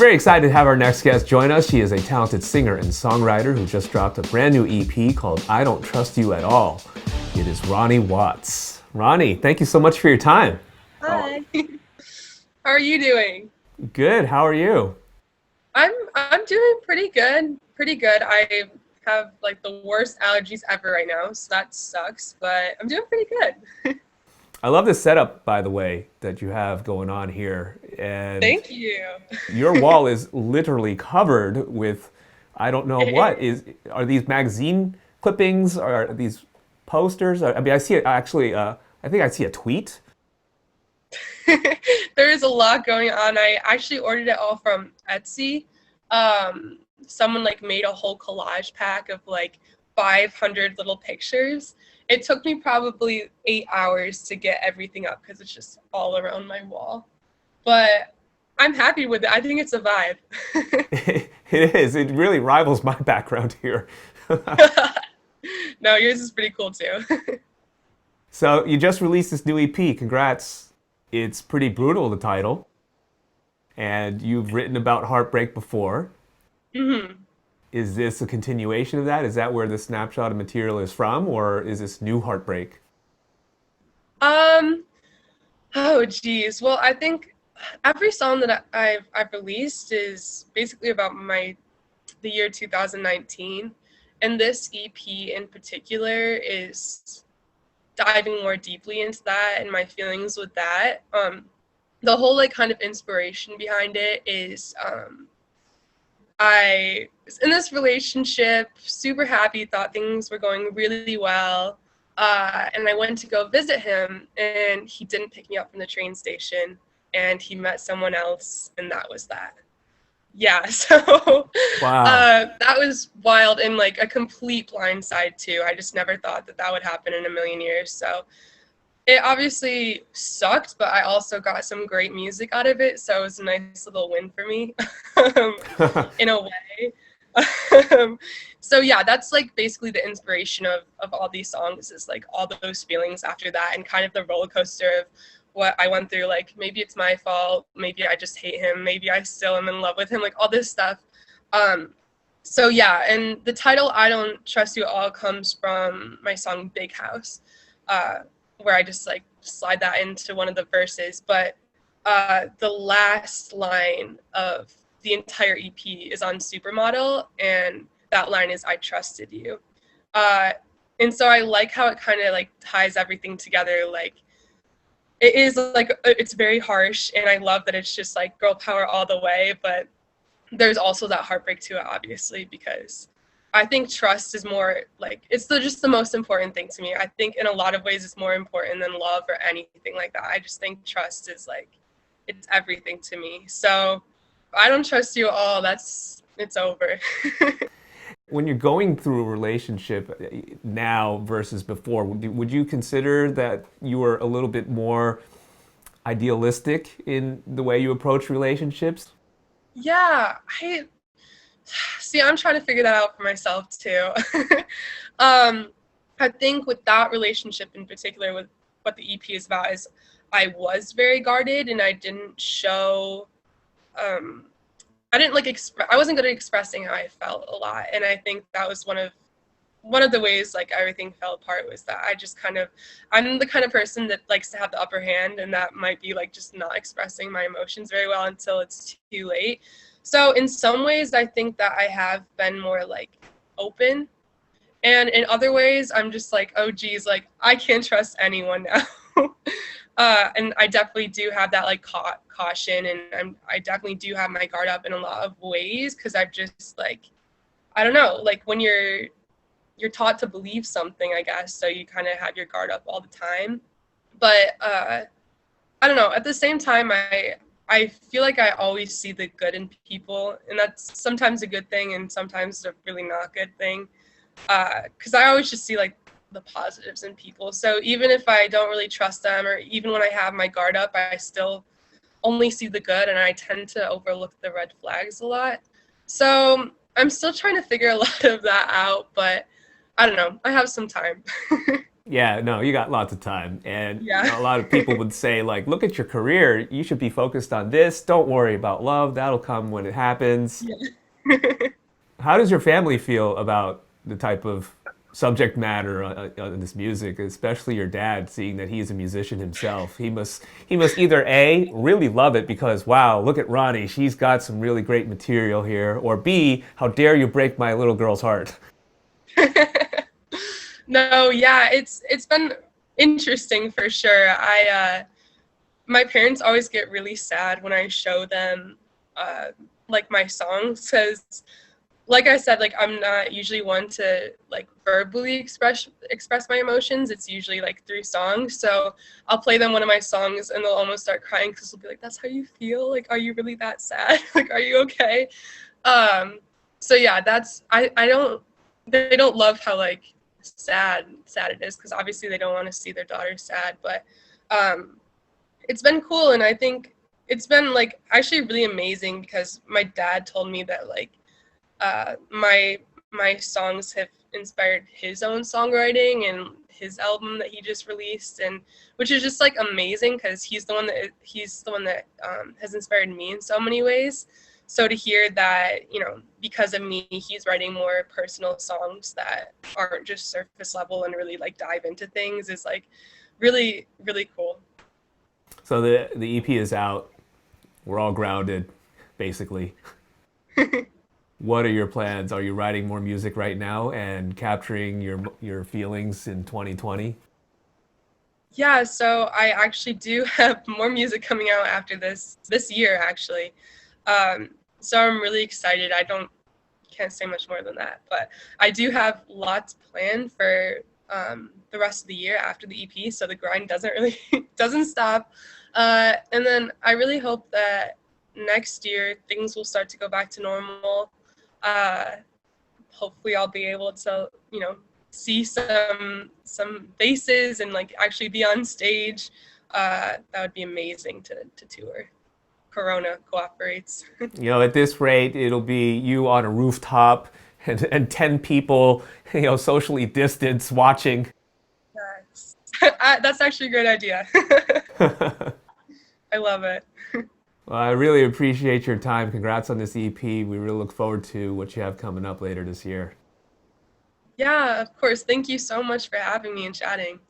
very excited to have our next guest join us. She is a talented singer and songwriter who just dropped a brand new EP called I Don't Trust You at All. It is Ronnie Watts. Ronnie, thank you so much for your time. Hi. How are you doing? Good, how are you? I'm doing pretty good. Pretty good. I have like the worst allergies ever right now, so that sucks, but I'm doing pretty good. I love the setup, by the way, that you have going on here. And Thank you. your wall is literally covered with, I don't know what is, are these magazine clippings? Are these posters? I mean, I see it actually, I think I see a tweet. There is a lot going on. I actually ordered it all from Etsy. Someone like made a whole collage pack of like 500 little pictures. It took me probably 8 hours to get everything up because it's just all around my wall. But I'm happy with it. I think it's a vibe. It is. It really rivals my background here. No, yours is pretty cool too. So you just released this new EP. Congrats. It's pretty brutal, the title. And you've written about heartbreak before. hmm Is this a continuation of that? Is that where the snapshot of material is from, or is this new heartbreak? Um, oh geez. Well, I think every song that I've released is basically about the year 2019, and this EP in particular is diving more deeply into that and my feelings with that. The whole like kind of inspiration behind it is I was in this relationship, super happy, thought things were going really well. And I went to go visit him, and he didn't pick me up from the train station, and he met someone else, and that was that. Yeah, so Wow. that was wild and like a complete blindside too. I just never thought that that would happen in a million years. So it obviously sucked, but I also got some great music out of it, so it was a nice little win for me, um, in a way. Um, so yeah, that's like basically the inspiration of all these songs is like all those feelings after that and kind of the roller coaster of what I went through. Like maybe it's my fault, maybe I just hate him, maybe I still am in love with him, like all this stuff. Um, so yeah, and the title I Don't Trust You at All comes from my song Big House. Uh, where I just like slide that into one of the verses. But the last line of the entire EP is on Supermodel, and that line is "I trusted you." Uh, and so I like how it kind of like ties everything together. Like it is like it's very harsh, and I love that it's just like girl power all the way. But there's also that heartbreak to it, obviously, because I think trust is more like it's just the most important thing to me. I think in a lot of ways it's more important than love or anything like that. I just think trust is like it's everything to me. So if I don't trust you at all, it's over. When you're going through a relationship now versus before, would you consider that you were a little bit more idealistic in the way you approach relationships? Yeah, I see. I'm trying to figure that out for myself too. um, I think with that relationship in particular, with what the EP is about, is I was very guarded and I didn't show. Um, I didn't like express. I wasn't good at expressing how I felt a lot, and I think that was one of the ways like everything fell apart was that I just kind of I'm the kind of person that likes to have the upper hand, and that might be like just not expressing my emotions very well until it's too late. So in some ways I think that I have been more like open, and in other ways I'm just like, oh geez, like I can't trust anyone now. And I definitely do have that like caution, and I definitely do have my guard up in a lot of ways because I've just like I don't know, like when you're taught to believe something, I guess, so you kind of have your guard up all the time. But I don't know. At the same time, I feel like I always see the good in people, and that's sometimes a good thing and sometimes a really not good thing. Because I always just see like the positives in people. So even if I don't really trust them, or even when I have my guard up, I still only see the good, and I tend to overlook the red flags a lot. So I'm still trying to figure a lot of that out, but I don't know. I have some time. Yeah, no, you got lots of time. And Yeah. a lot of people would say, like, look at your career. You should be focused on this. Don't worry about love. That'll come when it happens. Yeah. How does your family feel about the type of subject matter on this music, especially your dad, seeing that he's a musician himself? He must either A, really love it because, wow, look at Ronnie. She's got some really great material here. Or B, how dare you break my little girl's heart? No, yeah, it's been interesting for sure. My parents always get really sad when I show them like my songs because like I said, like I'm not usually one to like verbally express my emotions. It's usually like through songs. So I'll play them one of my songs and they'll almost start crying because they'll be like, "That's how you feel? Like, are you really that sad? Like, are you okay?" Um, so yeah, I don't they don't love how like sad it is because obviously they don't want to see their daughter sad. But um, it's been cool and I think it's been like actually really amazing because my dad told me that like my songs have inspired his own songwriting and his album that he just released, and which is just like amazing because he's the one that has inspired me in so many ways. So to hear that, because of me, he's writing more personal songs that aren't just surface level and really like dive into things is like really, really cool. So the EP is out. We're all grounded, basically. What are your plans? Are you writing more music right now and capturing your feelings in 2020? Yeah, so I actually do have more music coming out after this year actually. So I'm really excited. Can't say much more than that, but I do have lots planned for the rest of the year after the EP. So the grind doesn't really doesn't stop. And then I really hope that next year things will start to go back to normal. Uh, Hopefully I'll be able to, see some faces and like actually be on stage. That would be amazing to tour. Corona cooperates. At this rate, it'll be you on a rooftop and 10 people, socially distanced watching. Yes. That's actually a great idea. I love it. Well, I really appreciate your time. Congrats on this EP. We really look forward to what you have coming up later this year. Yeah, of course. Thank you so much for having me and chatting.